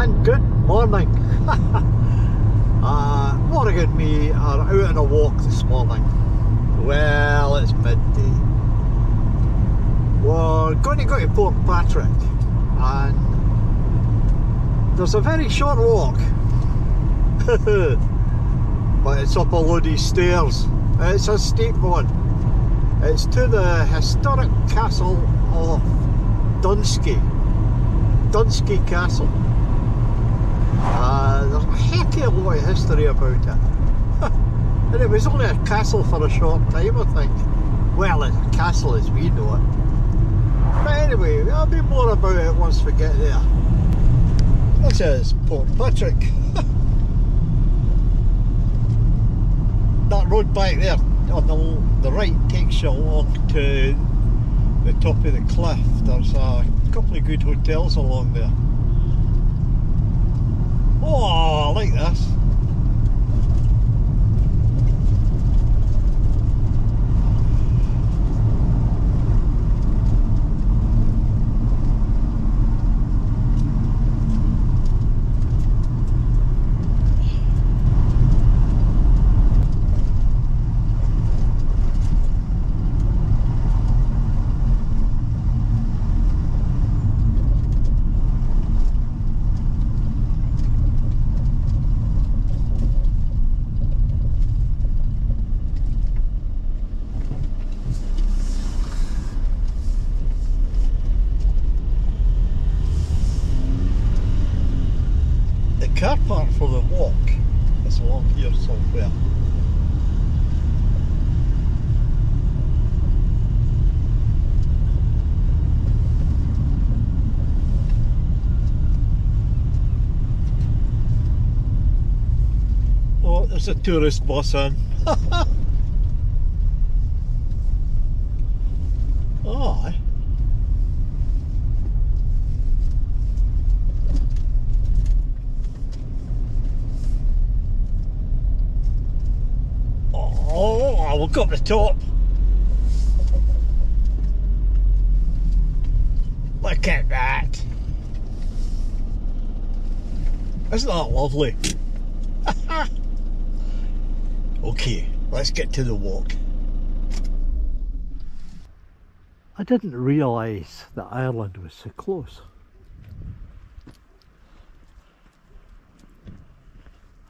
And good morning. Morag and me are out on a walk this morning. Well, it's midday. We're going to go to Port Patrick, and there's a very short walk. But it's up a load of stairs. It's a steep one. It's to the historic castle of Dunskey Castle. There's a heck of a lot of history about it. And it was only a castle for a short time, I think. Well, it's a castle as we know it. But anyway, there'll be more about it once we get there. This is Port Patrick. That road back there on the right takes you along to the top of the cliff. There's a couple of good hotels along there. Oh, I like this. Car park for the walk is along here somewhere. Oh, there's a tourist bus in. Oh, aye. Oh, we'll go up the top. Look at that. Isn't that lovely? Okay, let's get to the walk. I didn't realise that Ireland was so close.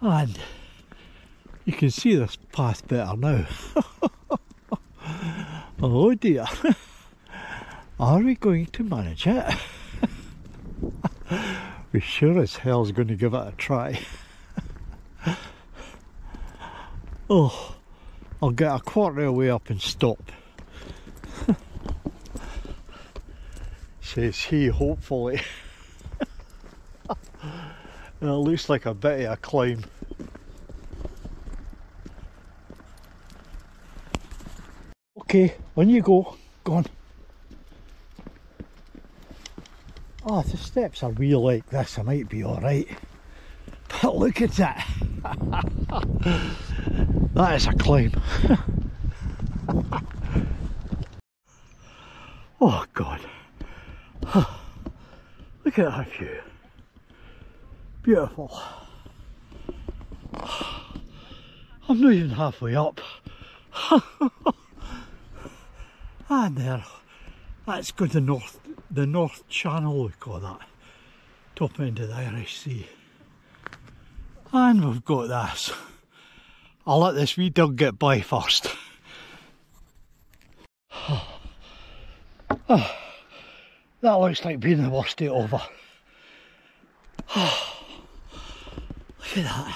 And you can see this path better now. Oh dear. Are we going to manage it? We sure as hell's going to give it a try. Oh, I'll get a quarter of the way up and stop. Says he, hopefully. It looks like a bit of a climb. Okay, on you go. Go on. Oh, if the steps are wee like this, I might be alright. But look at that. That is a climb. Oh God. Look at that view. Beautiful. I'm not even halfway up. And there, that's got the North Channel, we call that, top end of the Irish Sea. And we've got this. I'll let this wee dog get by first. Oh, that looks like being the worst day over. Oh, look at that.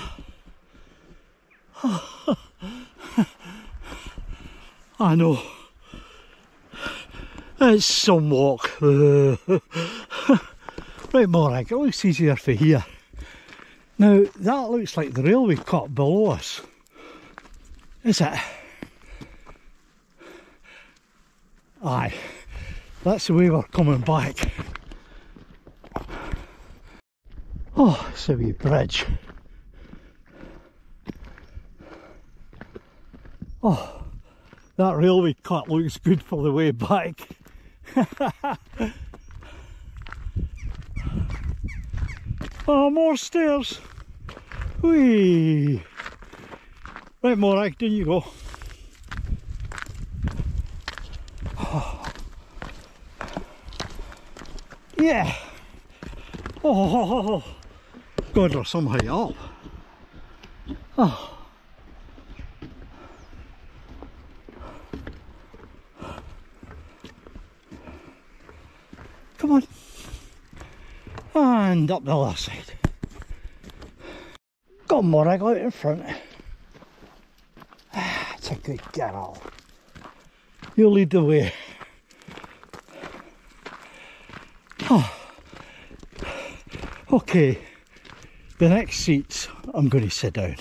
Oh, I know. It's some walk. Right, Morag, it looks easier for here. Now, that looks like the railway cut below us. Is it? Aye. That's the way we're coming back. Oh, it's a wee bridge. Oh, that railway cut looks good for the way back. Oh, more stairs. Whee! Right, Morag, down you go. Oh. Yeah! Oh, God, there's some high up. Oh. Come on. And up the other side. Got Morag out in front. That's a good girl. You lead the way. Oh. Okay, the next seats I'm going to sit down.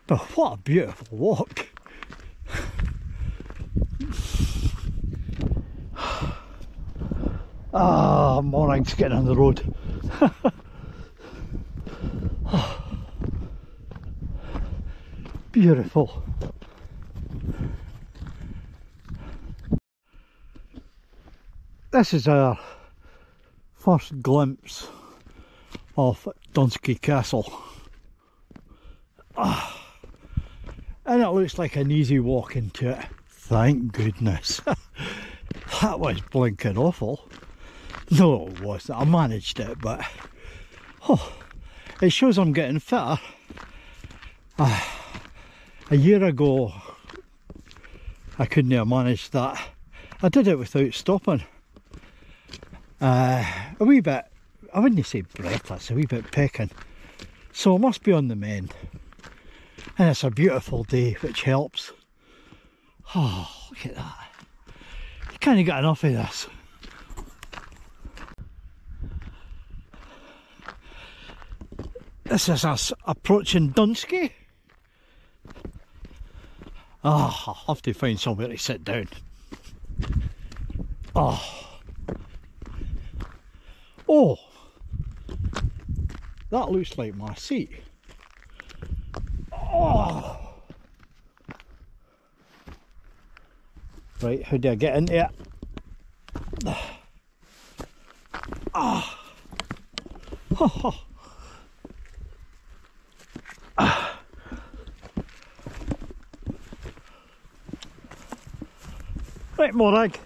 But what a beautiful walk. Ah, Morag's getting on the road. Beautiful. This is our first glimpse of Dunskey Castle. And it looks like an easy walk into it. Thank goodness. That was blinking awful. No, it wasn't. I managed it, but it shows I'm getting fitter. A year ago, I couldn't have managed that. I did it without stopping. A wee bit, I wouldn't say breathless, a wee bit pecking. So I must be on the mend. And it's a beautiful day, which helps. Oh, look at that. You can't get enough of this. This is us approaching Dunskey. Oh, I'll have to find somewhere to sit down. Oh, that looks like my seat. Oh. Right, how do I get into it? Ah. Oh. Right, Morag,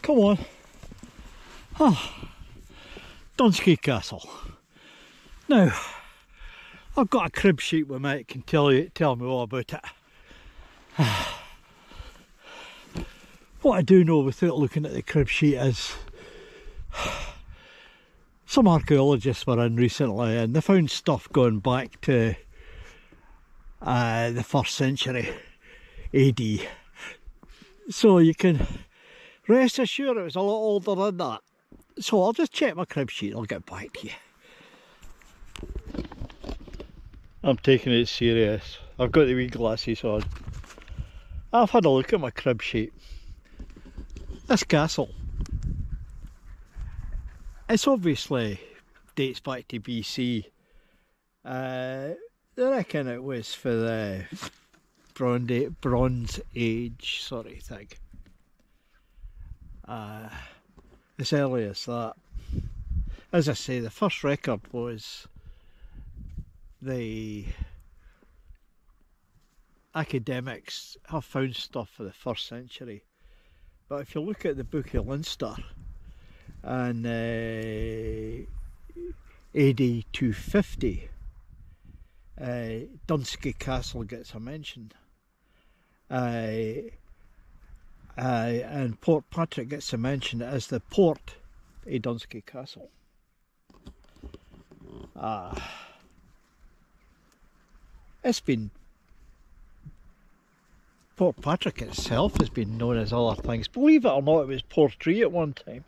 come on. Dunskey Castle. Now, I've got a crib sheet with me that can tell me all about it. What I do know without looking at the crib sheet is some archaeologists were in recently and they found stuff going back to the 1st century AD. So you can rest assured it was a lot older than that. So I'll just check my crib sheet and I'll get back to you. I'm taking it serious. I've got the wee glasses on. I've had a look at my crib sheet. This castle, it's obviously dates back to BC. I reckon it was for the Bronze Age sort of thing. As early as that. As I say, the first record was the academics have found stuff for the 1st century. But if you look at the Book of Leinster and AD 250, Dunskey Castle gets a mention. And Port Patrick gets a mention as the port of Dunskey Castle. It's been, Port Patrick itself has been known as other things. Believe it or not, it was Portree at one time,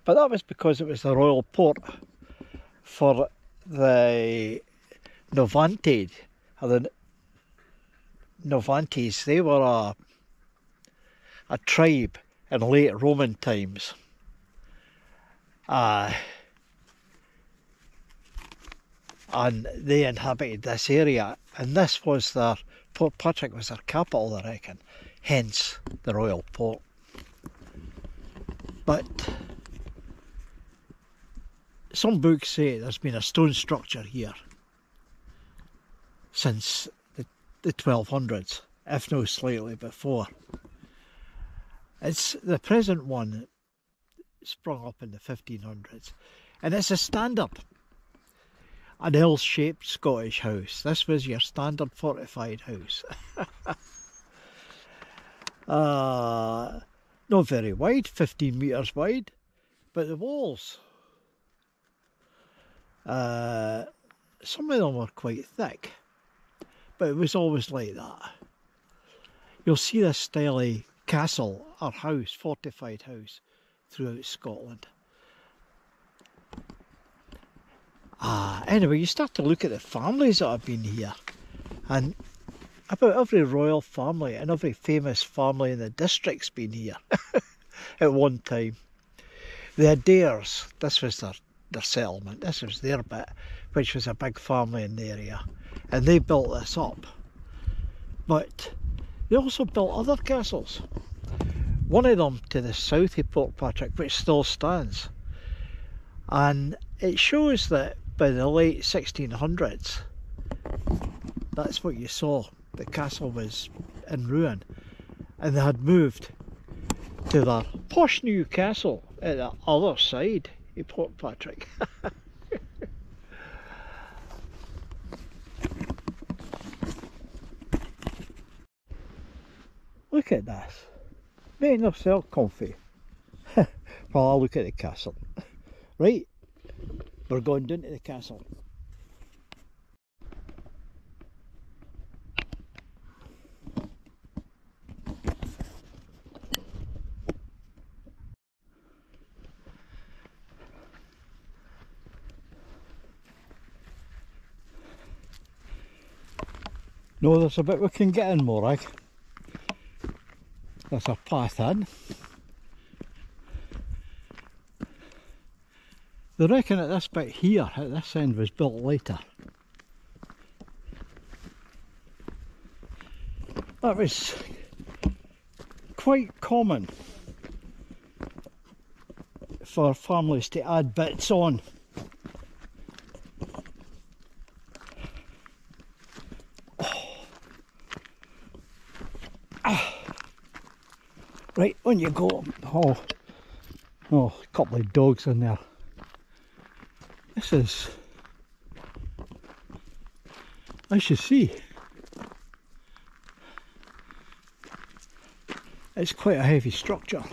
but that was because it was the royal port for the Novantes. The Novantes, they were a tribe in late Roman times. And they inhabited this area, and this was their, Port Patrick was their capital, I reckon, hence the royal port. But some books say there's been a stone structure here since the 1200s, if not slightly before. It's the present one sprung up in the 1500s, and it's a standard, an L-shaped Scottish house. This was your standard fortified house. Not very wide, 15 metres wide, but the walls, some of them were quite thick, but it was always like that. You'll see this styly castle or house, fortified house, throughout Scotland. Anyway, you start to look at the families that have been here, and about every royal family and every famous family in the district's been here at one time. The Adaires, this was their settlement, this was their bit, which was a big family in the area, and they built this up. But they also built other castles. One of them to the south of Portpatrick, which still stands, and it shows that by the late 1600s, that's what you saw. The castle was in ruin, and they had moved to their posh new castle at the other side of Portpatrick. Look at this, making yourself comfy while I look at the castle. Right, we're going down to the castle. No, there's a bit we can get in, Morag. There's a path in. They reckon that this bit here, at this end, was built later. That was quite common for families to add bits on. Right, on you go. Oh, a couple of dogs in there. This is, as you see, it's quite a heavy structure.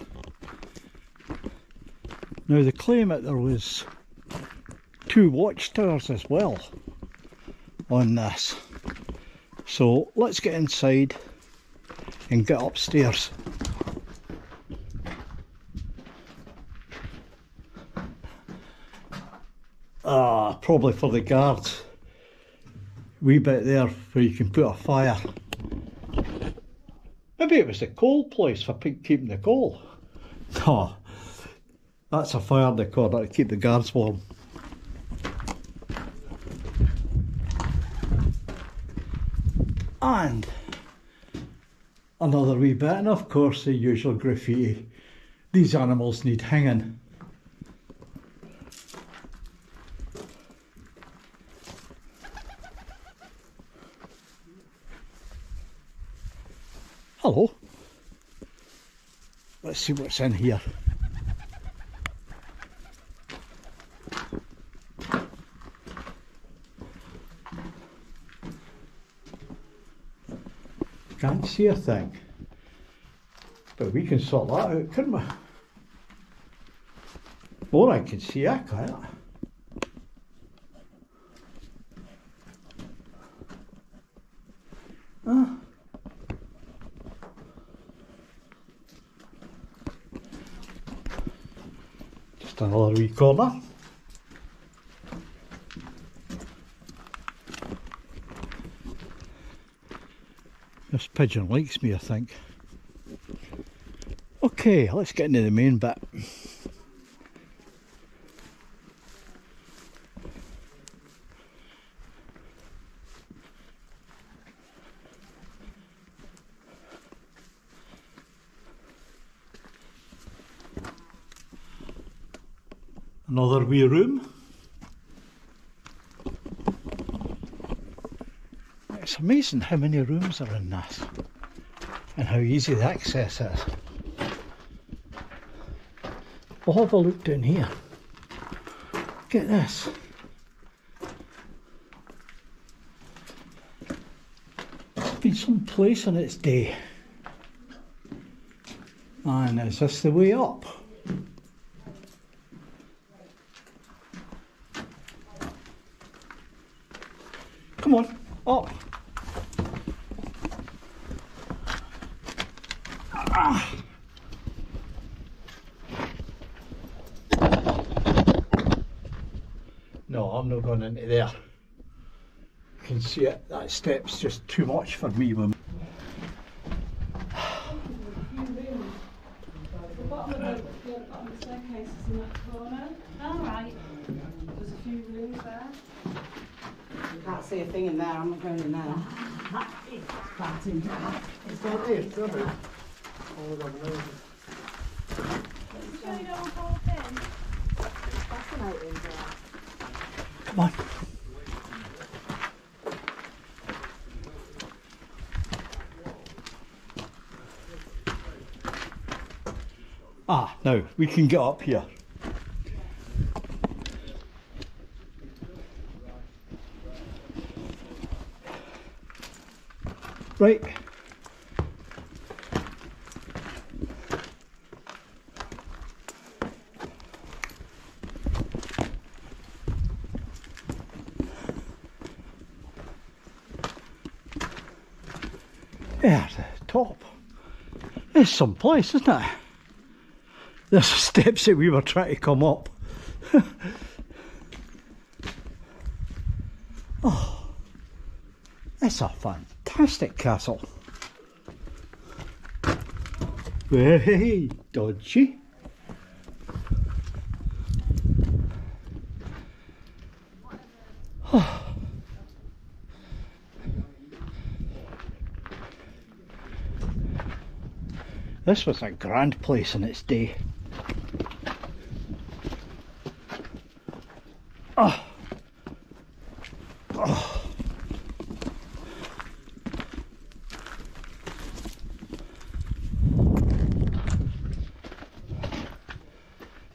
Now they claim that there was 2 watchtowers as well on this. So let's get inside and get upstairs. Probably for the guards. Wee bit there where you can put a fire. Maybe it was the coal place for keeping the coal. Oh, that's a fire decor to keep the guards warm. And another wee bit, and of course the usual graffiti. These animals need hanging. Hello. Let's see what's in here. Can't see a thing. But we can sort that out, couldn't we? Or I can see it, can't I? Just another wee corner. This pigeon likes me, I think. Okay, let's get into the main bit. Another wee room. amazing how many rooms are in this and how easy the access is. We'll have a look down here. Get this. It's been some place in its day. And is this the way up? Come on, up. No, I'm not going into there. You can see it, that step's just too much for me. Can't see a thing in there, I'm not going in there. It's not there, it's not there. Oh, God, no. Come on. Ah, now we can get up here. Right. There's the top. There's some place, isn't it? There's the steps that we were trying to come up. Oh, it's a fantastic castle. Hey, dodgy. Oh. This was a grand place in its day. Oh. Oh.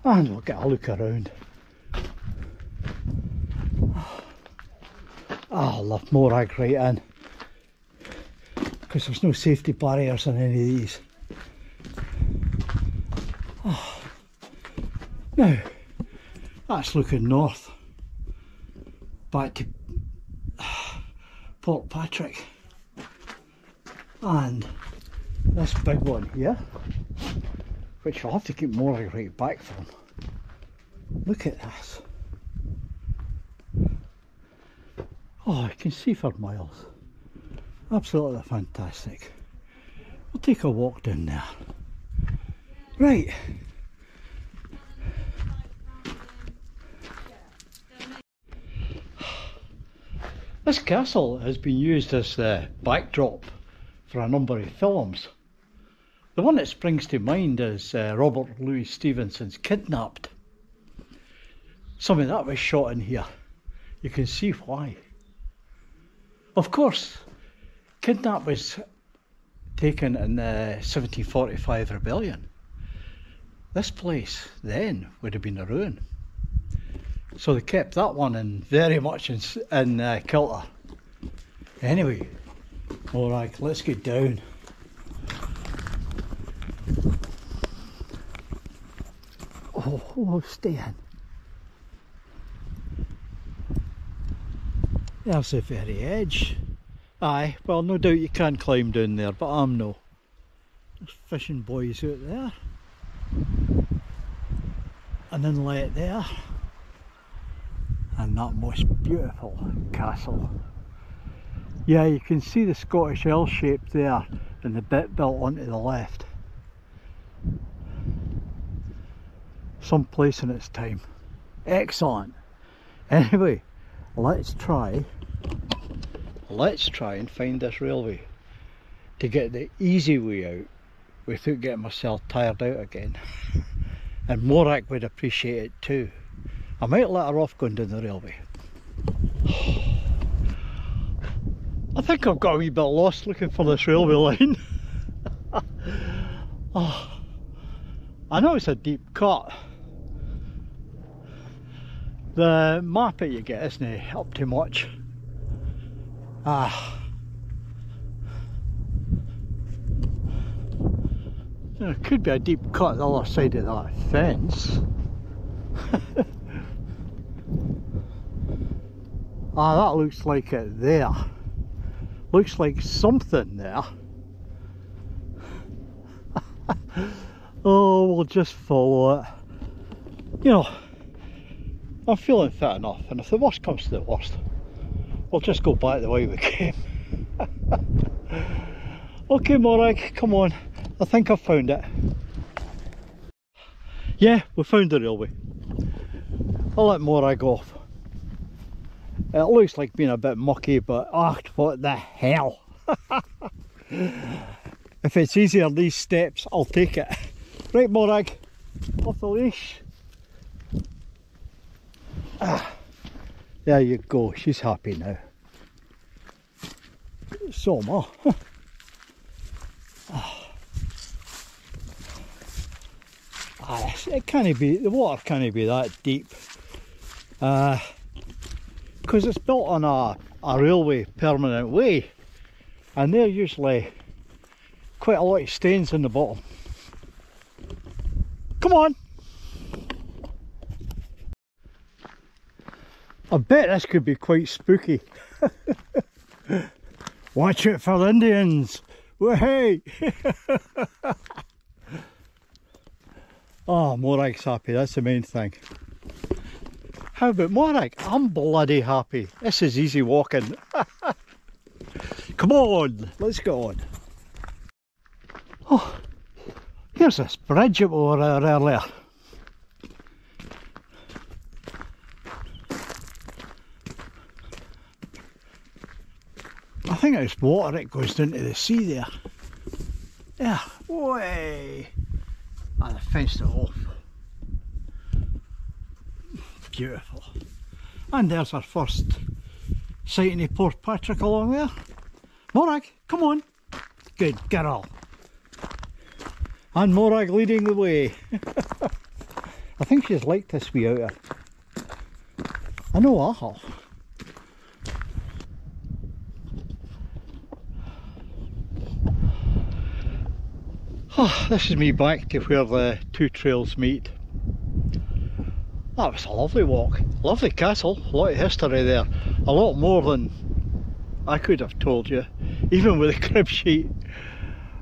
And we'll get a look around. Oh, I love Morag right in, because there's no safety barriers on any of these. Oh. Now, that's looking north, back to Port Patrick, and this big one here, which I'll have to keep Morag right back from. Look at this. Oh, I can see for miles. Absolutely fantastic. We'll take a walk down there. Right. This castle has been used as the backdrop for a number of films. The one that springs to mind is Robert Louis Stevenson's Kidnapped. Some of that was shot in here. You can see why. Of course, Kidnapped was taken in the 1745 rebellion. This place then would have been a ruin. So they kept that one in very much in kilter. Anyway, alright, let's get down. Oh, stay in. There's the very edge. Aye, well, no doubt you can climb down there, but I'm no. There's fishing boys out there. An inlet there. And that most beautiful castle. Yeah, you can see the Scottish L shape there and the bit built onto the left. Some place in its time. Excellent. Anyway, let's try and find this railway to get the easy way out without getting myself tired out again. And Morag would appreciate it too. I might let her off going down the railway. I think I've got a wee bit lost looking for this railway line. Oh, I know it's a deep cut. The map that you get isn't up too much. There could be a deep cut the other side of that fence. That looks like it there. Looks like something there. Oh, we'll just follow it. You know, I'm feeling fit enough, and if the worst comes to the worst, we'll just go back the way we came. Okay, Morag, come on. I think I've found it. Yeah, we found the railway. I'll let Morag off. It looks like being a bit mucky, but what the hell? If it's easier these steps, I'll take it. Right, Morag, off the leash. There you go, she's happy now. So am I. It can't be, the water can't be that deep. Because it's built on a railway permanent way, and they're usually quite a lot of stains in the bottom. Come on! I bet this could be quite spooky. Watch it for the Indians! Wahey! Oh, Morag's happy, that's the main thing. How about Morag? I'm bloody happy. This is easy walking. Come on, let's go on. Oh, here's this bridge that we were there earlier. I think it's water that goes down to the sea there. Yeah, way. And I fenced it off. Beautiful. And there's our first sighting of Port Patrick along there. Morag, come on. Good girl. And Morag leading the way. I think she's liked this wee out here. I know I have. Oh, this is me back to where the two trails meet. That was a lovely walk, lovely castle, a lot of history there, a lot more than I could have told you, even with the crib sheet.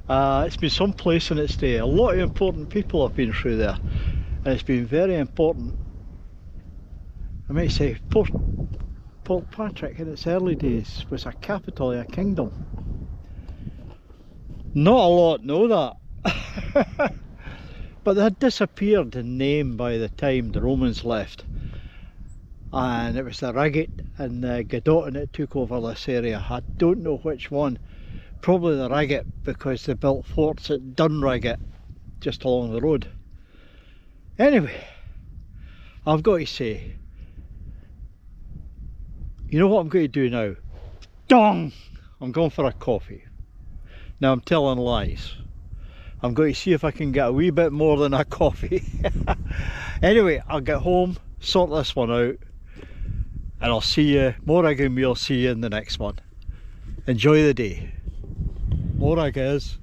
It's been some place in its day, a lot of important people have been through there, and it's been very important. I might say Port Patrick in its early days was a capital of a kingdom. Not a lot know that. But they had disappeared in name by the time the Romans left, and it was the Rigate and the Godolphin that took over this area. I don't know which one, probably the Rigate, because they built forts at Dunskey just along the road. Anyway, I've got to say, you know what I'm going to do now? Dong! I'm going for a coffee. Now I'm telling lies. I'm going to see if I can get a wee bit more than a coffee. Anyway, I'll get home, sort this one out, and I'll see you, Morag and me will see you in the next one. Enjoy the day. Morag is.